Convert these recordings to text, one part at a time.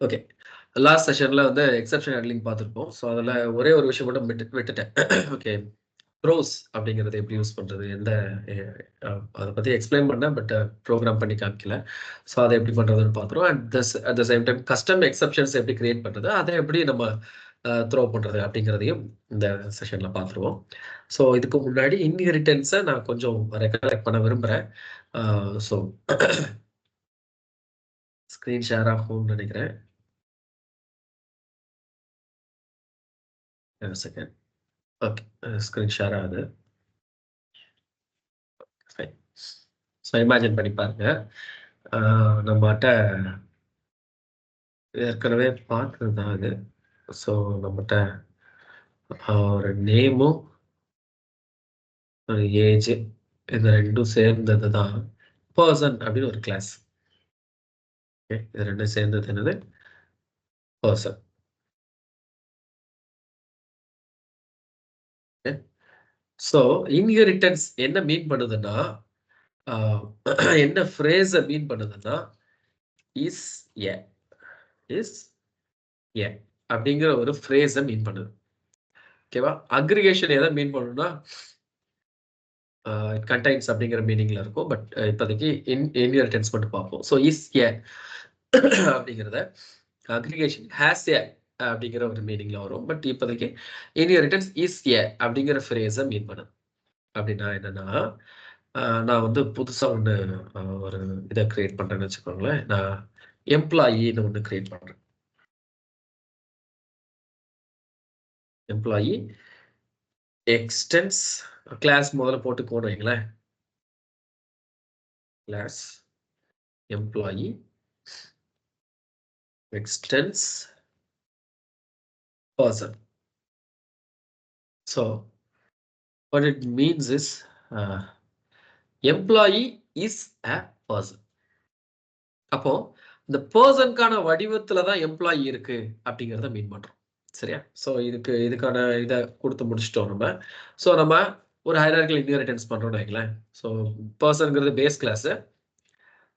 Okay. Last செஷன்ல வந்து exception handling பார்த்துருப்போம். So அதில ஒரே ஒரு விஷயம் மட்டும் விட்டுட்டேன். ஓகே. ப்ரோஸ் அப்படிங்கிறத எப்படி யூஸ் பண்றது? எந்த அத பத்தி எக்ஸ்பிளைன் பண்ணேன். பட் ப்ரோகிராம் பண்ணி காமிக்கல. ஸோ அத எப்படி பண்றதுன்னு பார்த்துருவோம். At the same time custom exceptions எப்படி கிரியேட் பண்றது? அத எப்படி நம்ம த்ரோ பண்றது? அப்படிங்கிறதையும் இந்த செஷன்ல பார்த்துருவோம். ஸோ இதுக்கு முன்னாடி இன்ஹெரிட்டன்ஸ நான் கொஞ்சம் ரெகலெக்ட் பண்ண விரும்புறேன். ஸோ ஸ்க்ரீன் ஷேர் ஆகும்னு நினைக்கிறேன். ஒரு செகண்ட். ஓகே. ஸ்க்ரீன் ஷேர் ஆகுது. ஃபைன். ஸோ இமேஜின் பண்ணி பாருங்க. நம்மட்ட ஏற்கனவே பார்த்தது தான் அது. ஸோ நம்மட்ட ஒரு நேமும், ஒரு ஏஜ் இது 2ம் சேர்ந்தது தான் பெர்சன் அப்படின்னு ஒரு கிளாஸ். ஓகே. இது 2ம் சேர்ந்தது என்னது? பெர்சன். ஓகே. ஸோ இன்ஹெரிட்டன்ஸ் என்ன மீன் பண்ணுதுன்னா, அ என்ன ஃப்ரேஸ மீன் பண்ணுதுன்னா, இஸ் எ இஸ் எ அப்படிங்கிற ஒரு ஃப்ரேஸ மீன் பண்ணுது. ஓகேவா? அக்ரிகேஷன் எத மீன் பண்ணும்னா, இட் கன்டைன்ஸ் அப்படிங்கிற மீனிங்ல இருக்கும். பட் இப்போதைக்கு இன்ஹெரிட்டன்ஸ் மட்டும் பார்ப்போம். ஸோ இஸ் எ அப்படிங்கிறத அக்ரிகேஷன் ஹேஸ் எ அப்படிங்கிற ஒரு மீனிங்ல வரும். பட் இப்போதைக்கு இன்ஹெரிட்டன்ஸ் இஸ் எ அப்படிங்கிற ஃப்ரேஸை மீன் பண்ணுது. அப்படின்னா என்னன்னா, நான் வந்து புதுசா ஒண்ணு ஒரு இதை கிரியேட் பண்றேன்னு வச்சுக்கோங்களேன். நான் எம்ப்ளாயின்னு ஒண்ணு கிரியேட் பண்றேன். எம்ப்ளாயி எக்ஸ்டென்ஸ் கிளாஸ் முதல்ல போட்டுக்கோன்னு வைங்களேன். Class employee extends person. So what it means is employee is a person. அப்போ இந்த பர்சனுக்கான வடிவத்துல தான் எம்ப்ளாயி இருக்கு அப்படிங்கிறத மீன் பண்றோம். சரியா? ஸோ இதுக்கான இதை கொடுத்து முடிச்சிட்டோம் நம்ம. ஸோ நம்ம ஒரு ஹைரார்கிக்கல் இன்ஹெரிட்டன்ஸ் பண்றோம்னு வைங்களேன். ஸோ பர்சன்ங்கிறது பேஸ் கிளாஸ்.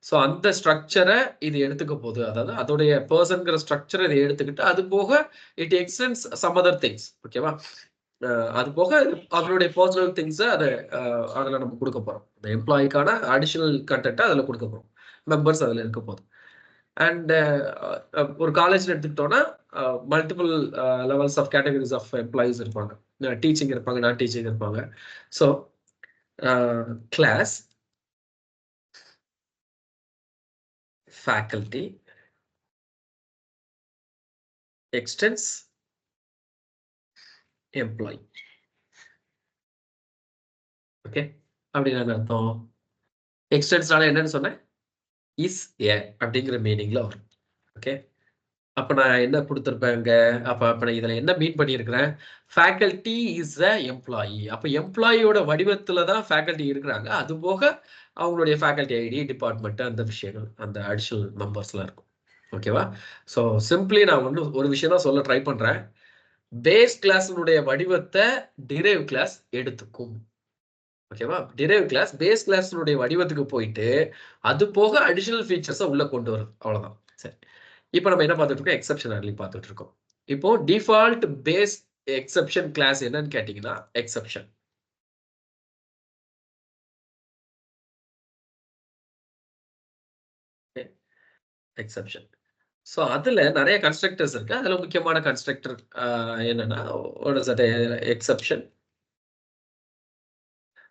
ஸோ அந்த ஸ்ட்ரக்சரை இது எடுத்துக்க போகுது. அதாவது அதோடைய பர்சன்ங்கிற ஸ்ட்ரக்சரை இதை எடுத்துக்கிட்டு அது போக it extends some other things. ஓகேவா? அது போக அவங்களுடைய பர்சனல் திங்ஸை அதில் நம்ம கொடுக்க போகிறோம். இந்த எம்ப்ளாய்க்கான அடிஷனல் கண்டென்ட்டை அதில் கொடுக்க போகிறோம். மெம்பர்ஸ் அதில் இருக்க போகுது. அண்ட் ஒரு காலேஜில் எடுத்துக்கிட்டோன்னா multiple levels of categories of employees இருப்பாங்க. டீச்சிங் இருப்பாங்க, நான் டீச்சிங் இருப்பாங்க. So class faculty extends employee. Okay. அப்படின்னு என்ன அர்த்தம்? எக்ஸ்டென்ஸ்னால என்னன்னு சொன்னேன்? இஸ் ஏ அப்படிங்கிற மீனிங்ல வரும். ஓகே. அப்ப நான் என்ன கொடுத்துருப்பேங்க? அப்ப நான் இதுல என்ன மீன் பண்ணியிருக்கிறேன்? Faculty is a employee. அப்ப எம்ப்ளாயியோட வடிவத்துல தான் ஃபேக்கல்டி இருக்கிறாங்க. அது போக அவங்களுடைய ஃபேக்கல்டி ஐடி, டிபார்ட்மெண்ட் அந்த விஷயங்கள், அந்த அடிஷனல் மெம்பர்ஸ்லாம் இருக்கும். ஓகேவா? ஸோ சிம்பிளி நான் ஒரு விஷயம் தான் சொல்ல ட்ரை பண்றேன். பேஸ் கிளாஸினுடைய வடிவத்தை டிரைவ் கிளாஸ் எடுத்துக்கும். ஓகேவா? டிரைவ் கிளாஸ் பேஸ் கிளாஸினுடைய வடிவத்துக்கு போயிட்டு அது போக அடிஷனல் ஃபீச்சர்ஸை உள்ள கொண்டு வருது. அவ்வளவுதான். சரி. இப்போ நம்ம என்ன பார்த்துட்டு இருக்கோம்? எக்ஸெப்ஷன் ஹேண்ட்லிங் பார்த்துட்டு இருக்கோம். இப்போ டிஃபால்ட் பேஸ் எக்ஸெப்ஷன் கிளாஸ் என்னன்னு கேட்டீங்கன்னா எக்ஸெப்ஷன். எக்ஸெப்ஷன். ஸோ அதுல நிறைய கன்ஸ்ட்ரக்டர்ஸ் இருக்கு. அதுல முக்கியமான கன்ஸ்ட்ரக்டர் என்னன்னா எக்ஸெப்ஷன்.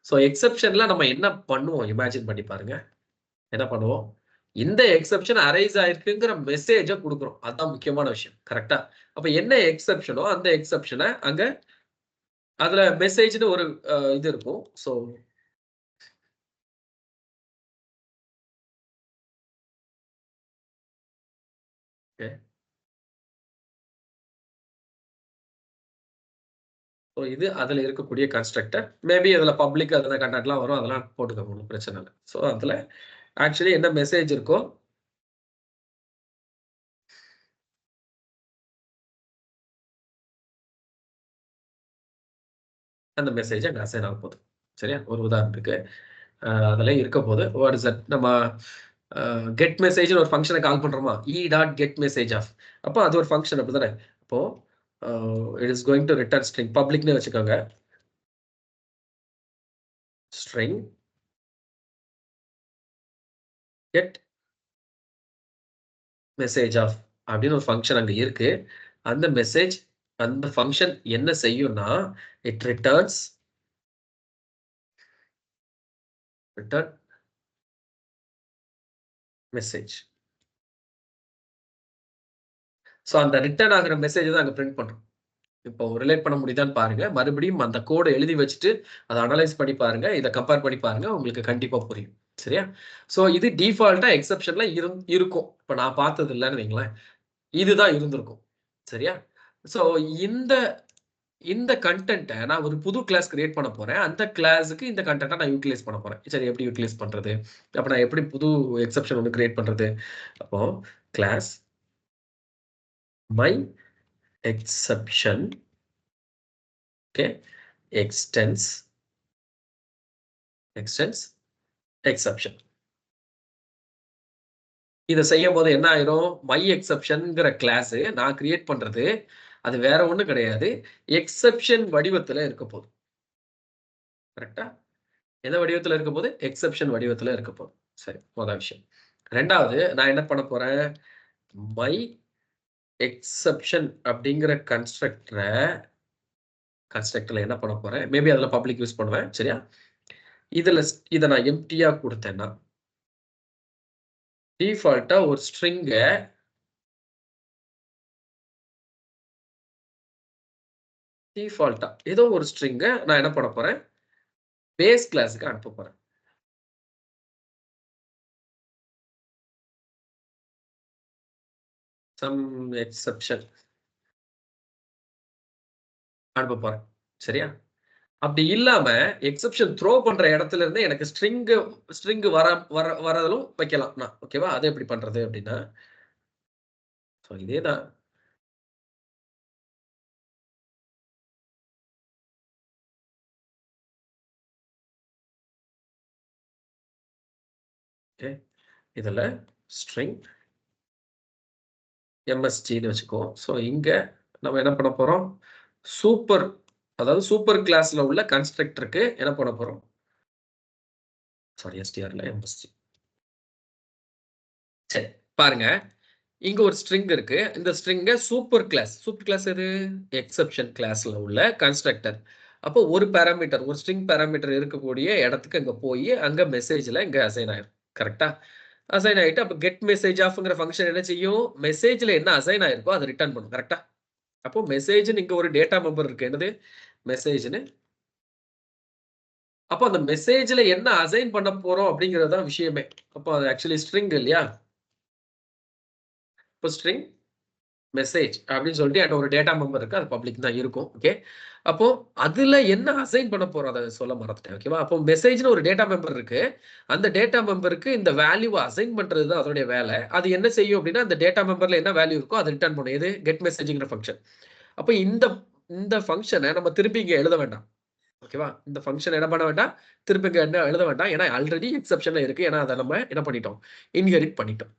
ஸோ எக்ஸெப்ஷன்ல நம்ம என்ன பண்ணுவோம்? இமேஜின் பண்ணி பாருங்க. என்ன பண்ணுவோம்? இந்த எக்ஸெப்ஷன் அரைஸ் ஆயிருக்குங்கிற மெசேஜை கொடுக்குறோம். அதுதான் முக்கியமான விஷயம். கரெக்டா? அப்ப என்ன எக்ஸெப்ஷனோ அந்த எக்ஸெப்ஷனை அங்க அதுல மெசேஜ்னு ஒரு இது இருக்கும். So okay. ஸோ இது அதுல இருக்கக்கூடிய கன்ஸ்ட்ரக்டர். மேபி அதுல பப்ளிக் அதுல கண்டென்ட்லாம் வரும். அதெல்லாம் போட்டுக்கோங்க. ஒன்றும் பிரச்சனை இல்லை. ஸோ அதுல ஆக்சுவலி என்ன மெசேஜ் இருக்கோ அந்த மெசேஜ் அங்கே அசைன் ஆக போகுது. சரியா? ஒரு உதாரணத்துக்கு அதில் இருக்க போது வாட் இஸ் தட் நம்ம கெட் மெசேஜ் ஒரு ஃபங்க்ஷனை கால் பண்றோமா, டாட் கெட் மெசேஜ் ஆஃப். அப்போ அது ஒரு ஃபங்க்ஷன் அப்படிதானே. அப்போ it is going to return string பப்ளிக்னு வச்சுக்கோங்க. ஸ்ட்ரிங் கெட் மெசேஜ் ஆஃப் அப்படின்னு ஒரு ஃபங்க்ஷன் அங்க இருக்கு. அந்த மெசேஜ் அந்த ஃபங்க்ஷன் என்ன செய்யும்னா it returns return message. So அந்த ரிட்டர்ன் ஆகிற மெசேஜ் தான் அங்க பிரிண்ட் பண்றோம். இப்போ ரிலேட் பண்ண முடியுதான்னு பாருங்க. மறுபடியும் அந்த கோடை எழுதி வச்சுட்டு அதை அனலைஸ் பண்ணி பாருங்க. இதை கம்பேர் பண்ணி பாருங்க. உங்களுக்கு கண்டிப்பா புரியும். சரியா? ஸோ இது டிஃபால்ட்டா எக்ஸெப்ஷன்ல இருக்கும். இப்போ நான் பார்த்தது இல்லைன்னு வைங்களேன். இதுதான் இருந்திருக்கும். சரியா? ஸோ இந்த இந்த கண்டென்ட்டை நான் ஒரு புது கிளாஸ் கிரியேட் பண்ண போறேன். அந்த கிளாஸுக்கு இந்த கண்டென்ட்டை நான் யூட்டிலைஸ் பண்ண போறேன். சரி, எப்படி யூட்டிலைஸ் பண்றது? அப்ப நான் எப்படி புது எக்ஸெப்ஷன் ஒண்ணு கிரியேட் பண்றது? அப்போ class my exception okay extends exception. இதை செய்யும் போது என்ன ஆயிரும்? மை எக்ஸெப்ஷன்ங்கிற கிளாஸ் நான் கிரியேட் பண்றது அது வேற ஒண்ணும் கிடையாது. எக்ஸெப்ஷன் வடிவத்துல இருக்க போகுது. கரெக்டா? எந்த வடிவத்துல இருக்க போகுது? எக்ஸெப்ஷன் வடிவத்துல இருக்க போகுது. சரி, முதல் விஷயம். ரெண்டாவது நான் என்ன பண்ண போறேன்? மை எக்ஸெப்ஷன் அப்படிங்கிற கன்ஸ்ட்ரக்டர்ல என்ன பண்ண போறேன்? மேபி அதுல பப்ளிக் யூஸ் பண்ணுவேன். சரியா? இதை நான் எம்டியா கொடுத்தேன்னா டிஃபால்ட்டா ஒரு ஸ்ட்ரிங்க ஏதோ ஒரு ஸ்ட்ரிங்க நான் என்ன பண்ண போறேன்? பேஸ் கிளாஸுக்கு அனுப்ப போறேன். சம் எக்ஸெப்ஷன் அனுப்ப போறேன். சரியா? அப்படி இல்லாம எக்ஸெப்ஷன் த்ரோ பண்ற இடத்துல இருந்து எனக்கு ஸ்ட்ரிங் வரதும் வைக்கலாம் நான். ஓகேவா? அது எப்படி பண்றது அப்படின்னா இதேதான். ஓகே, இதுல ஸ்ட்ரிங் எம்எஸ்ஜின்னு வச்சுக்கோ. ஸோ இங்க நம்ம என்ன பண்ண போறோம்? சூப்பர் கிளாஸ்ல உள்ள கன்ஸ்ட்ரக்டருக்கு என்ன பண்ண போறோம்? சாரி, எஸ்டிஆர்ல எம்எஸ்ஜி. சரி, பாருங்க. இங்க ஒரு ஸ்ட்ரிங் இருக்கு. இந்த ஸ்ட்ரிங்க சூப்பர் கிளாஸ் எது? எக்ஸெப்ஷன் கிளாஸ்ல உள்ள கன்ஸ்ட்ரக்டர். அப்போ ஒரு ஸ்ட்ரிங் பாராமீட்டர் இருக்கக்கூடிய இடத்துக்கு அங்க போய் அங்க மெசேஜ்ல இங்க அசைன் ஆயிரும். கரெக்டா? அசைன் ஆயிட்டு அப்ப கெட் மெசேஜ் ஆஃப்ங்கிற ஃபங்க்ஷன் என்ன செய்யும்? மெசேஜ்ல என்ன அசைன் ஆயிருக்கோ அதை ரிட்டர்ன் பண்ணும். கரெக்டா? அப்போ மெசேஜ்னு இங்க ஒரு டேட்டா மெம்பர் இருக்கு. என்னது? மெசேஜ்னு. அப்போ அந்த மெசேஜ்ல என்ன அசைன் பண்ண போறோம் அப்படிங்கிறது தான் விஷயமே. அப்போ அது ஆக்சுவலி ஸ்ட்ரிங் இல்லையா? இப்போ ஸ்ட்ரிங் மெசேஜ் அப்படின்னு சொல்லிட்டு என்கிட்ட ஒரு டேட்டா மெம்பர் இருக்கு. அது பப்ளிக் தான் இருக்கும். ஓகே, அப்போ அதுல என்ன அசைன் பண்ண போறோம் அதை சொல்ல மறந்துட்டேன். ஓகேவா? அப்போ மெசேஜ்னு ஒரு டேட்டா மெம்பர் இருக்கு. அந்த டேட்டா மெம்பருக்கு இந்த வேல்யூவை அசைன் பண்றது தான் அதோடைய வேலை. அது என்ன செய்யும் அப்படின்னா அந்த டேட்டா மெம்பர்ல என்ன வேல்யூ இருக்கோ அதை ரிட்டர்ன் பண்ணும். எது? கெட் மெசேஜ்ங்கிற ஃபங்க்ஷன். அப்போ இந்த ஃபங்க்ஷனை நம்ம திருப்பி இங்க எழுத வேண்டாம். ஓகேவா? இந்த ஃபங்க்ஷன் என்ன பண்ண வேண்டாம், திருப்பி இங்க என்ன எழுத வேண்டாம். ஏன்னா ஆல்ரெடி எக்ஸெப்ஷன்ல இருக்கு. ஏன்னா அதை நம்ம என்ன பண்ணிட்டோம்? இன்ஹெரிட் பண்ணிட்டோம்.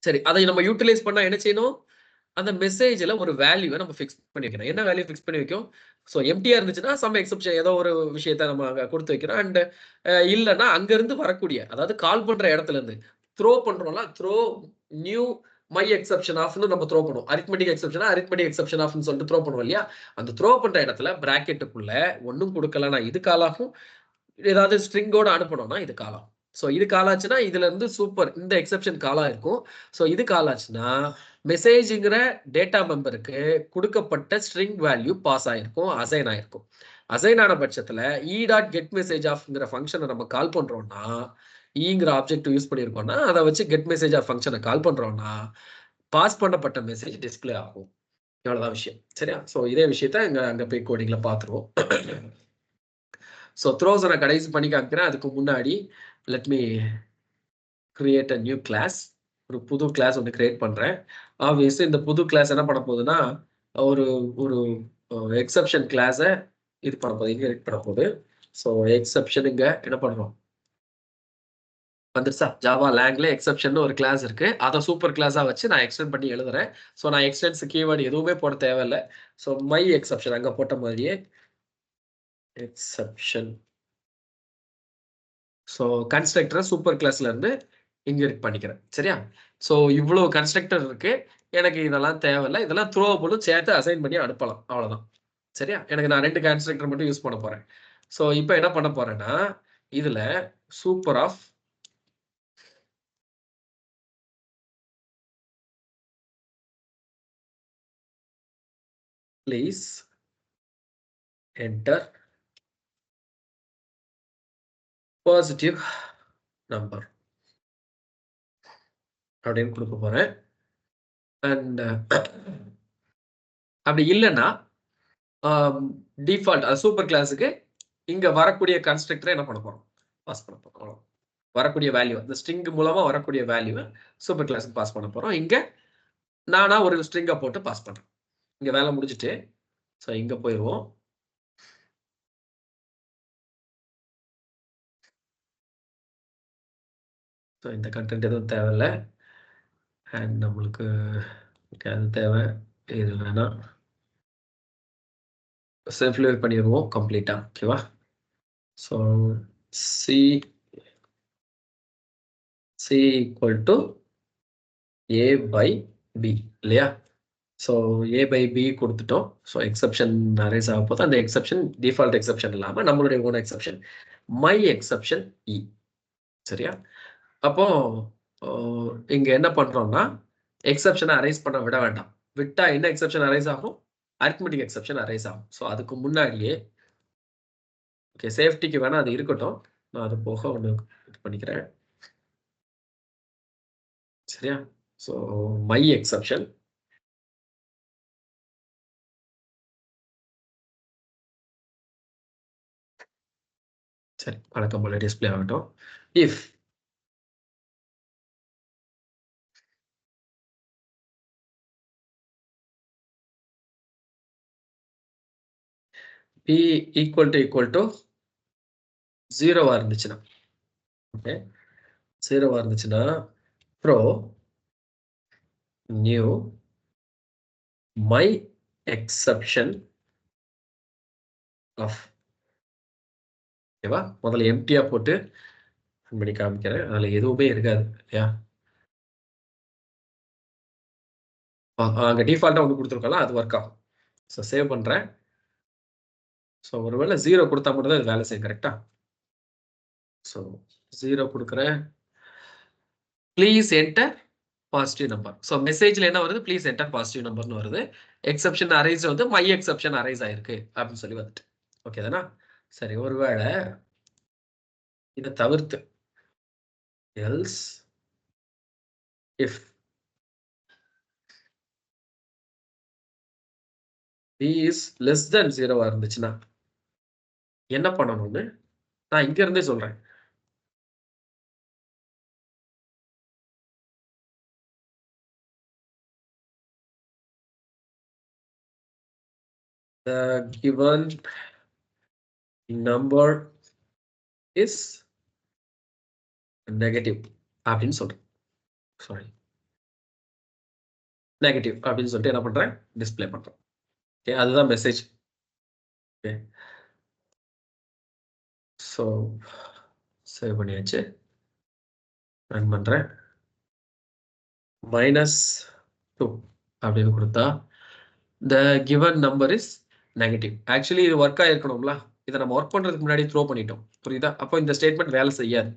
சரி, அதை நம்ம யூட்டிலைஸ் பண்ணா என்ன செய்யணும்? அந்த மெசேஜ்ல ஒரு வேல்யூவை நம்ம ஃபிக்ஸ் பண்ணி வைக்கணும். என்ன வேல்யூ ஃபிக்ஸ் பண்ணி வைக்கும்? ஸோ எம்ப்டியா இருந்துச்சுன்னா சம் எக்ஸெப்ஷன் ஏதோ ஒரு விஷயத்த நம்ம அங்க கொடுத்து வைக்கிறோம். அண்ட் இல்லன்னா அங்க இருந்து வரக்கூடிய, அதாவது கால் பண்ற இடத்துல இருந்து த்ரோ பண்றோம்ல, நியூ மை எக்ஸெப்ஷன் ஆஃப்னு நம்ம த்ரோ பண்ணுவோம். அரித்மெட்டிக் எக்ஸெப்ஷன் ஆஃப்னு சொல்லிட்டு த்ரோ பண்ணுவோம் இல்லையா? அந்த த்ரோ பண்ற இடத்துல பிராக்கெட்டுக்குள்ள ஒண்ணும் கொடுக்கலன்னா இது கால் ஆகும். ஏதாவது ஸ்ட்ரிங்கோட அனுப்பணும்னா இது கால் ஆகும். ஸோ இது கால் ஆச்சுன்னா இதுல இருந்து இந்த எக்ஸெப்ஷன் காலா இருக்கும். ஸோ இது கால் ஆச்சுன்னா மெசேஜ்ங்கிற டேட்டா மெம்பருக்கு கொடுக்கப்பட்ட ஸ்ட்ரிங் வேல்யூ பாஸ் ஆயிருக்கும், அசைன் ஆயிருக்கும். அசைன் ஆன பட்சத்துல டாட் கெட் மெசேஜ் ஆஃப்ங்கிற ஃபங்க்ஷனை நம்ம கால் பண்றோம்னா, ங்கிற ஆப்ஜெக்ட் யூஸ் பண்ணியிருக்கோம்னா அதை வச்சு கெட் மெசேஜ் ஆஃப் ஃபங்க்ஷனை கால் பண்றோம்னா பாஸ் பண்ணப்பட்ட மெசேஜ் டிஸ்பிளே ஆகும். இவ்வளவுதான் விஷயம். சரியா? ஸோ இதே விஷயத்த அங்க போய் கோடிங்ல பார்த்துருவோம். ஸோ த்ரோஸை நான் கடைசி பண்ணி காமிக்கிறேன். அதுக்கு முன்னாடி let me create a new class. ஒரு புது கிளாஸ் ஒன்று கிரியேட் பண்றேன். ஆப்வியஸ்லி இந்த புது கிளாஸ் என்ன பண்ண போகுதுன்னா ஒரு ஒரு எக்ஸெப்ஷன் கிளாஸை இது பண்ண போகுது, இன்ஹெரிட் பண்ண போகுது. ஸோ எக்ஸெப்ஷன் இங்க என்ன பண்றோம்? வந்துருச்சா? ஜாவா லேங்ல எக்ஸெப்ஷன் ஒரு கிளாஸ் இருக்கு. அத சூப்பர் கிளாஸா வச்சு நான் எக்ஸ்டெண்ட் பண்ணி எழுதுறேன். ஸோ நான் எக்ஸ்டென்ஸ் கீவேர்ட் எதுவுமே போட தேவையில்ல. ஸோ மை எக்ஸெப்ஷன் அங்க போட்ட மாதிரியே எக்ஸெப்ஷன். ஸோ கன்ஸ்ட்ரக்டரை சூப்பர் கிளாஸ்ல இருந்து இன்ஹெரிட் பண்ணிக்கிறேன். சரியா? ஸோ இவ்வளவு கன்ஸ்ட்ரக்டர் இருக்கு. எனக்கு இதெல்லாம் தேவையில்ல. இதெல்லாம் த்ரோவபுளும் சேர்த்து அசைன் பண்ணி அனுப்பலாம். அவ்வளவுதான். சரியா? எனக்கு நான் 2 கன்ஸ்ட்ரக்டர் மட்டும் யூஸ் பண்ண போறேன். ஸோ இப்போ என்ன பண்ண போறேன்னா, இதுல super of please enter positive number அப்படின்னு கொடுக்க போறேன். அண்ட் அப்படி இல்லைன்னா டிஃபால்ட் சூப்பர் கிளாஸுக்கு இங்க வரக்கூடிய கன்ஸ்ட்ரக்டரை என்ன பண்ண போறோம்? பாஸ் பண்ண போறோம். வரக்கூடிய வேல்யூ இந்த ஸ்ட்ரிங் மூலமா வரக்கூடிய வேல்யூ சூப்பர் கிளாஸுக்கு பாஸ் பண்ண போறோம். இங்க நானா ஒரு ஸ்ட்ரிங்கை போட்டு பாஸ் பண்றேன். இங்க வேலை முடிஞ்சுட்டு ஸோ இங்க போயிடுவோம். ஸோ இந்த கண்டென்ட் எதுவும் தேவையில்லை. அண்ட் நம்மளுக்கு அது தேவை. இது வேணாம். சிம்பிளிஃபை பண்ணிடுவோம் கம்ப்ளீட்டா. ஓகேவா? So C equal to A by B இல்லையா? ஸோ ஏ பை பி கொடுத்துட்டோம். ஸோ எக்ஸெப்ஷன் அரைஸ் ஆக போது அந்த எக்ஸெப்ஷன் டிஃபால்ட் எக்ஸெப்ஷன் இல்லாமல் நம்மளுடைய own exception my exception e. சரியா? அப்போ இங்க என்ன பண்றோம்னா எக்ஸெப்ஷனை அரைஸ் பண்ண விட வேண்டாம். விட்டா என்ன எக்ஸெப்ஷன் அரைஸ் ஆகும்? அரித்மெட்டிக் எக்ஸெப்ஷன் அரைஸ் ஆகும். ஸோ அதுக்கு முன்னாடியே ஓகே சேஃப்டிக்கு வேணா அது இருக்கட்டும். நான் அது போக ஒன்று இது பண்ணிக்கிறேன். சரியா? ஸோ மை எக்ஸெப்ஷன் சரி வழக்கம் போல டிஸ்பிளே ஆகட்டும். இஃப் p ஈக்குவல் டு 0வா இருந்துச்சுன்னா ஓகே 0வா இருந்துச்சுன்னா throw new my exception of. ஓகேவா? முதல்ல எம்டியா போட்டு பண்ணி காமிக்கிறேன். அதுல எதுவுமே இருக்காது இல்லையா? அங்க டிஃபால்ட்டா ஒன்று கொடுத்துருக்கோம்ல அது ஒர்க் ஆகும். ஸோ சேவ் பண்றேன். ஸோ ஒருவேளை 0 கொடுத்தா மட்டும் தான் இது வேலை செய்யும். கரெக்டா? ஸோ 0 கொடுக்குறேன். Please enter positive number. So மெசேஜ்ல என்ன வருது? ப்ளீஸ் என்டர் பாசிட்டிவ் நம்பர்னு வருது. எக்ஸெப்ஷன் அரைஸ் வந்து மை எக்ஸெப்ஷன் அரைஸ் ஆயிருக்கு அப்படின்னு சொல்லி வந்துட்டு. ஓகே தானா? சரி ஒருவேளை இதை தவிர்த்து else if b is less than 0வா இருந்துச்சுன்னா என்ன பண்ணணும்னு நான் இங்க இருந்தே சொல்றேன். The given number is negative அப்படின்னு சொல்றேன். சாரி நெகட்டிவ் அப்படின்னு சொல்லிட்டு என்ன பண்றேன்? டிஸ்பிளே பண்றேன். ஓகே அதுதான் மெசேஜ். ஓகே ஸோ சேவ் பண்ணியாச்சு. ரன் பண்றேன். -2 அப்படின்னு கொடுத்தா the given number is negative. Actually இது ஒர்க் ஆயிருக்கணும்ல. இதை நம்ம ஒர்க் பண்றதுக்கு முன்னாடி த்ரோ பண்ணிட்டோம். புரியுதா? அப்போ இந்த ஸ்டேட்மெண்ட் வேலை செய்யாது.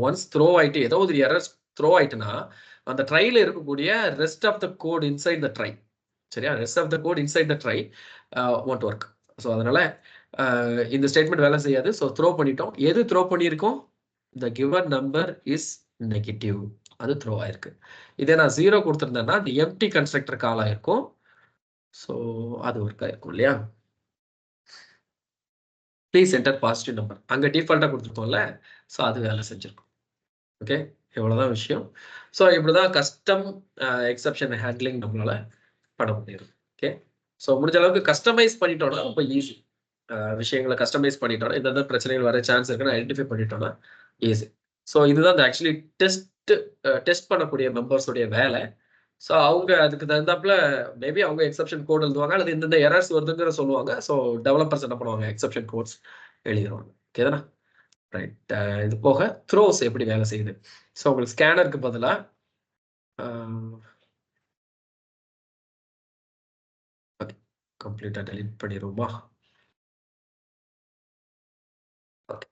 ஒன்ஸ் த்ரோ ஆயிட்டு ஏதோ ஒரு எரர் த்ரோ ஆயிட்டுனா அந்த ட்ரைல இருக்கக்கூடிய rest of the code inside the try. சரியா? Rest of the code inside the try won't work. So அதனால இந்த ஸ்டேட்மெண்ட் வேலை செய்யாது. ஸோ த்ரோ பண்ணிட்டோம். எது த்ரோ பண்ணியிருக்கோம்? the given number is negative. அது த்ரோ ஆயிருக்கு. இதே நான் 0 கொடுத்துருந்தேன்னா the empty constructor கால் ஆயிருக்கும். ஸோ அது ஒர்க் ஆயிருக்கும் இல்லையா? ப்ளீஸ் என்டர் பாசிட்டிவ் நம்பர் அங்க டிஃபால்ட்டா கொடுத்துருக்கோம்ல. ஸோ அது வேலை செஞ்சிருக்கும். ஓகே இவ்வளவுதான் விஷயம். ஸோ இப்படிதான் கஸ்டம் எக்ஸெப்ஷன் ஹேண்ட்லிங் நம்மளால பண்ண முடியும். ஓகே ஸோ முடிஞ்ச அளவுக்கு கஸ்டமைஸ் பண்ணிட்டோம்னா ரொம்ப ஈஸி. விஷயங்களை கஸ்டமைஸ் பண்ணிட்டோம்னா எந்தெந்த பிரச்சனைகள் வர சான்ஸ் இருக்குன்னு ஐடென்டிஃபை பண்ணிட்டோம்னா ஈஸி. ஸோ இதுதான் அந்த ஆக்சுவலி டெஸ்ட் பண்ணக்கூடிய மெம்பர்ஸோடைய வேலை. ஸோ அவங்க அதுக்கு தகுந்தாப்புல மேபி அவங்க எக்ஸெப்ஷன் கோட் எழுதுவாங்க அல்லது இந்தந்த எரர்ஸ் வருதுங்கிற சொல்லுவாங்க. ஸோ டெவலப்பர்ஸ் என்ன பண்ணுவாங்க, எக்ஸெப்ஷன் கோட்ஸ் எழுதிருவாங்க. ஓகேதானா? ரைட். இது போக த்ரோஸ் எப்படி வேலை செய்யுது. ஸோ உங்களுக்கு ஸ்கேனருக்கு பதிலா ஓகே, கம்ப்ளீட்டா டெலீட் பண்ணிடுவோமா? Okay,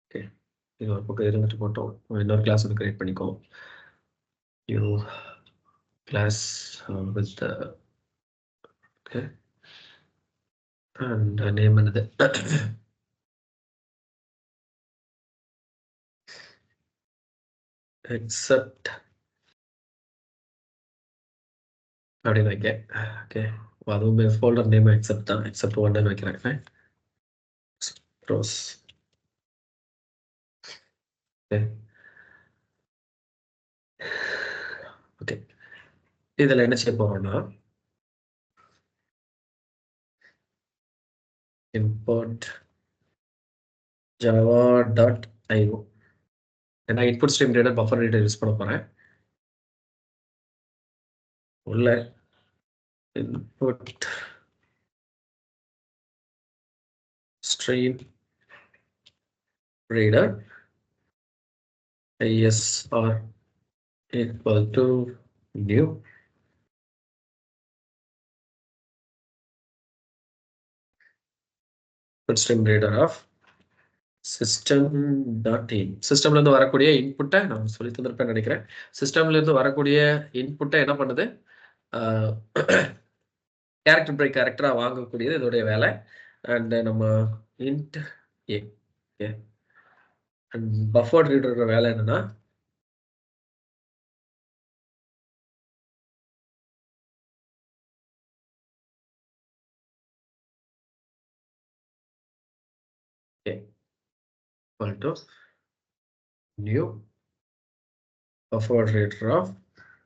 okay. இது ஒரு பக்கம் இருந்துட்டு போட்டோம். இன்னொரு கிளாஸ் ஒன்று கிரியேட் பண்ணிக்கோ. You class with okay and name என்னது? எக்ஸப்ட் அப்படின்னு வைக்க. ஓகே, அதுவுமே ஃபோல்டர் நேம் எக்ஸப்ட் தான். எக்ஸப்ட் ஒன்னு வைக்கிறேன். ரோஸ். ஓகே, இதில் என்ன செய்ய போறோம்னா import java.io. ஏன்னா input stream reader buffer reader use பண்ண போறேன். உள்ள input stream reader ISR equal to new input stream reader of system.in. சிஸ்டம்ல இருந்து வரக்கூடிய இன்புட்டை நான் சொல்லி தந்திருப்பேன் நினைக்கிறேன். சிஸ்டம்ல இருந்து வரக்கூடிய இன்புட்டை என்ன பண்ணுது, கேரக்டர் பை கேரக்டரா வாங்கக்கூடியது இதோடைய வேலை. அண்ட் நம்ம இன்ட் ஏ அண்ட் பஃபர் ரீடரோட வேலை என்னன்னா equal to new buffer reader of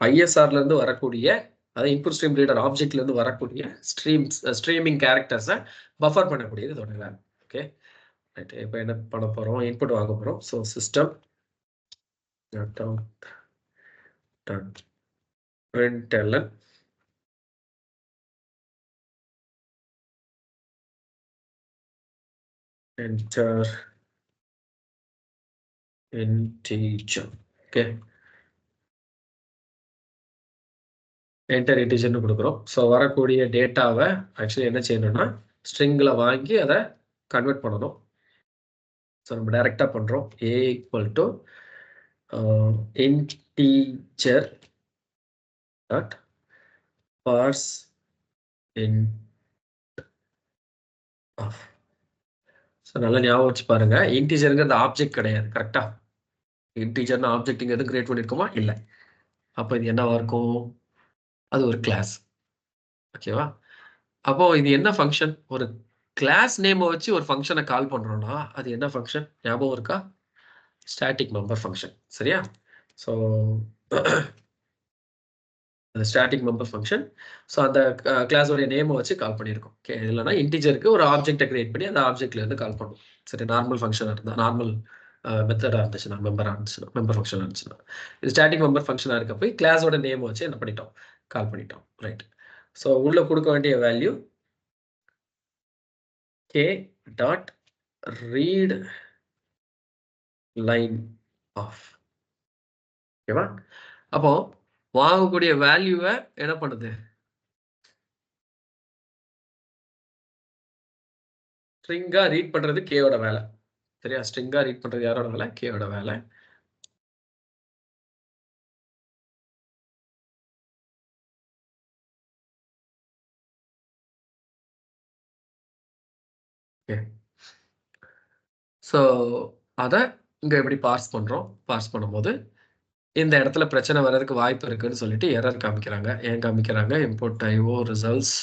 ISR ல இருந்து வரக்கூடிய, அதாவது இன்புட் ஸ்ட்ரீம் ரீடர் ஆப்ஜெக்ட்ல இருந்து வரக்கூடிய ஸ்ட்ரீமிங் கேரக்டர்ஸை பஃபர் பண்ணக்கூடியது இதோட வேலை. Okay, right. இப்போ என்ன பண்ண போறோம், இன்புட் வாங்க போறோம். So system println enter integer. Okay, enter இன்டிஜர்னு கொடுக்குறோம். ஸோ வரக்கூடிய டேட்டாவை ஆக்சுவலி என்ன செய்யணும்னா ஸ்ட்ரிங்கில் வாங்கி அதை கன்வெர்ட் பண்ணணும். ஸோ நம்ம டைரெக்டாக பண்ணுறோம். A equal to integer dot parse int of. So நல்லா ஞாபகம் வச்சு பாருங்க, இன்டீஜருங்கிறது ஆப்ஜெக்ட் கிடையாது. கரெக்டா? இன்டீஜர்னு ஆப்ஜெக்ட்டுங்கிறது கிரியேட் பண்ணியிருக்கோமா? இல்லை. அப்போ இது என்னவா இருக்கும், அது ஒரு கிளாஸ். ஓகேவா? அப்போ இது என்ன ஃபங்க்ஷன், ஒரு கிளாஸ் நேமை வச்சு ஒரு ஃபங்க்ஷனை கால் பண்றோம்னா அது என்ன ஃபங்க்ஷன் ஞாபகம் இருக்கா? Static member function. சரியா? So static member function. So அந்த கிளாஸோடைய நேமை வச்சு கால் பண்ணியிருக்கோம். ஓகே, இல்லைன்னா இன்டிஜருக்கு ஒரு ஆப்ஜெக்டை கிரியேட் பண்ணி அந்த ஆப்ஜெக்ட்ல இருந்து கால் பண்ணும். சரி, நார்மல் ஃபங்க்ஷனாக இருந்தால், நார்மல் மெத்தடாக இருந்துச்சுன்னா, மெம்பராக இருந்துச்சுன்னா, மெம்பர் ஃபங்க்ஷனாக இருந்துச்சுன்னா, இது ஸ்டாட்டிக் மெம்பர் ஃபங்க்ஷனாக இருக்க போய் கிளாஸோட நேம் வச்சு என்ன பண்ணிட்டோம், கால் பண்ணிட்டோம். ரைட். ஸோ உள்ள கொடுக்க வேண்டிய value k dot read line of. ஓகேவா? அப்போ வாங்கக்கூடிய வேல்யூவை என்ன பண்ணுது, ஸ்ட்ரிங்கா ரீட் பண்றது கேவோட வேலை. சரியா? ஸ்ட்ரிங்கா ரீட் பண்றது யாரோட வேலை, கேவோட வேலை. ஸோ அதை இங்க எப்படி பார்ஸ் பண்றோம், பார்ஸ் பண்ணும்போது இந்த இடத்துல பிரச்சனை வர்றதுக்கு வாய்ப்பு இருக்குன்னு சொல்லிட்டு எரர் காமிக்கிறாங்க. ஏன் காமிக்கிறாங்க, இம்போர்ட் IO ரிசல்ட்ஸ்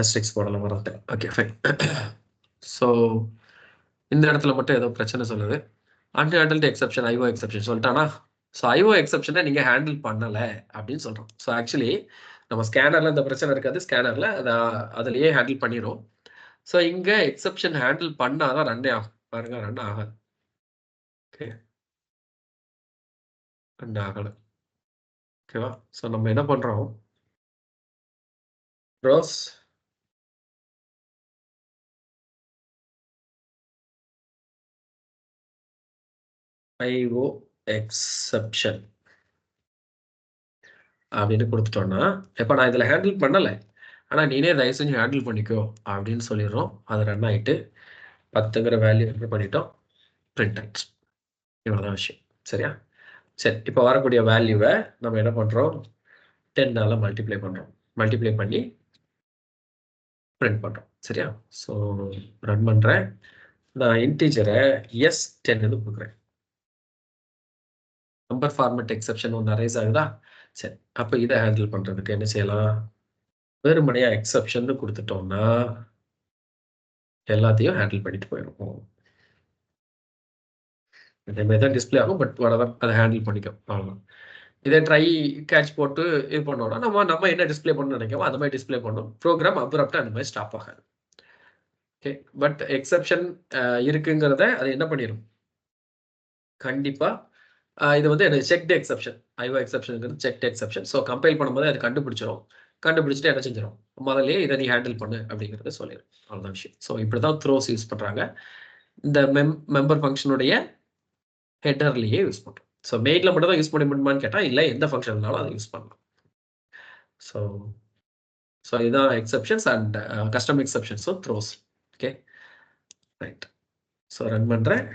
ஆஸ்ட்ரிக்ஸ் போடலாம் மறந்துட்டேன். Okay fine. ஸோ இந்த இடத்துல மட்டும் ஏதோ பிரச்சனை சொல்லுது. அன்ஹேண்டில்டு எக்ஸெப்ஷன், ஐஓ எக்ஸெப்ஷன் சொல்லிட்டானா? ஸோ ஐஓ எக்ஸெப்ஷனை நீங்க ஹேண்டில் பண்ணல அப்படின்னு சொல்றோம். ஸோ ஆக்சுவலி நம்ம ஸ்கேனர்ல இந்த பிரச்சனை இருக்காது. ஸ்கேனர்ல அதுலயே ஹேண்டில் பண்ணிரும். ஸோ இங்க எக்ஸெப்ஷன் ஹேண்டில் பண்ணாதான் ரன்னே ஆகும். பாருங்க ரன் ஆகாது. ஓகே, ரன் ஆகல. ஓகேவா? ஸோ நம்ம என்ன பண்றோம்? ரோஸ் ஐஓ எக்ஸெப்ஷன் அப்படின்னு கொடுத்துட்டோம்னா, இப்ப நான் இதுல ஹேண்டில் பண்ணல. ஆனா நீனே தயவு செஞ்சு ஹேண்டில் பண்ணிக்கோ அப்படின்னு சொல்லிடுறோம். அது ரன் ஆயிட்டு 10ங்கிற வேல்யூ என்டர் பண்ணிட்டோம். பிரிண்ட் ஆயிடுச்சு. இவ்வளவுதான் விஷயம். சரியா? சரி, இப்ப வரக்கூடிய வேல்யூவை நம்ம என்ன பண்றோம்? 10ஆல மல்டிப்ளை பண்றோம். மல்டிப்ளை பண்ணி பிரிண்ட் பண்றோம். சரியா? ஸோ ரன் பண்றேன். நான் இன்டீஜரை S10 கொடுக்குறேன். நம்பர் ஃபார்மேட் எக்ஸெப்ஷன் ஒன்று அரைஸ் ஆகுதா? சரி, அப்ப இதை ஹேண்டில் பண்றதுக்கு என்ன செய்யலாம்? வெறுமனையா எக்ஸெப்ஷன் கொடுத்துட்டோம்னா எல்லாத்தையும் ஹேண்டில் பண்ணிட்டு போயிடும். இதே மாதிரி தான் டிஸ்பிளே ஆகும். பட் வரதான் அதை ஹேண்டில் பண்ணிக்கும். அவ்வளோதான். இதே ட்ரை கேட்ச் போட்டு இது பண்ணோம்னா நம்ம என்ன டிஸ்பிளே பண்ணணும்னு நினைக்கிறோமோ அந்த மாதிரி டிஸ்பிளே பண்ணணும். ப்ரோக்ராம் அப்ரப்டா அந்த மாதிரி ஸ்டாப் ஆகாது. ஓகே, பட் எக்ஸெப்ஷன் இருக்குங்கிறத அது என்ன பண்ணிடும்? கண்டிப்பா இது வந்து எனக்கு செக்டு எக்ஸெப்ஷன். ஐஓ எக்ஸெப்ஷனுங்கிறது செக்டு எக்ஸெப்ஷன். ஸோ கம்பைல் பண்ணும்போது அது கண்டுபிடிச்சிடும். கண்டுபிடிச்சிட்டு என்ன செஞ்சிடும்? முதல்லயே இதை நீ ஹேண்டில் பண்ணு அப்படிங்கிறத சொல்லிடும். அவ்வளோதான் விஷயம். ஸோ இப்படி தான் த்ரோஸ் யூஸ் பண்றாங்க. இந்த மெம்பர் ஃபங்க்ஷனுடைய ஹெட்டர்லயே யூஸ் பண்றோம். ஸோ மெயின்ல மட்டும் தான் யூஸ் பண்ண முடியுமான்னு கேட்டா, இல்ல எந்த ஃபங்க்ஷன்னாலும் அதை யூஸ் பண்ணலாம். ஸோ ஸோ இதுதான் exceptions and custom exceptions of throws. Okay right. So run பண்றேன்.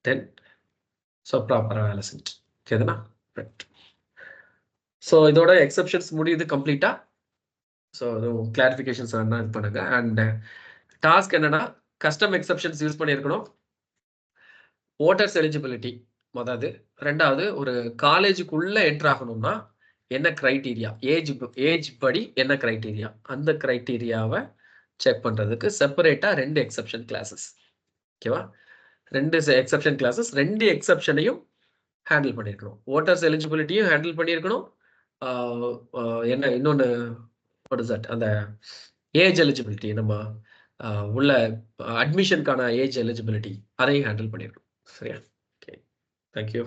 10. ஸோ ப்ராப்பரா வேலை செஞ்சு. ஓகேதானா? ரைட். ஸோ இதோட எக்ஸெப்ஷன்ஸ் முடியுது கம்ப்ளீட்டா. ஸோ அதுவும் கிளாரிஃபிகேஷன்ஸ் வேணா இது பண்ணுங்க. அண்ட் டாஸ்க் என்னன்னா, கஸ்டம் எக்ஸெப்ஷன்ஸ் யூஸ் பண்ணியிருக்கணும். ஓட்டர்ஸ் எலிஜிபிலிட்டி முதல்து. ரெண்டாவது, ஒரு காலேஜுக்குள்ள என்டர் ஆகணும்னா என்ன கிரைட்டீரியா, ஏஜ் படி என்ன கிரைட்டீரியா, அந்த கிரைட்டீரியாவை செக் பண்றதுக்கு செப்பரேட்டா 2 எக்ஸெப்ஷன் கிளாஸஸ். ஓகேவா? 2 எக்ஸெப்ஷன் கிளாஸஸ், 2 எக்ஸெப்ஷனையும் ஹேண்டில் பண்ணியிருக்கணும். ஓட்டர்ஸ் எலிஜிபிலிட்டியும் ஹேண்டில் பண்ணியிருக்கணும். என்ன இன்னொன்று, வாட் இஸ் தட், அந்த ஏஜ் எலிஜிபிலிட்டி, நம்ம உள்ள அட்மிஷனுக்கான ஏஜ் எலிஜிபிலிட்டி அதையும் ஹேண்டில் பண்ணியிருக்கணும். சரியா? Okay, thank you.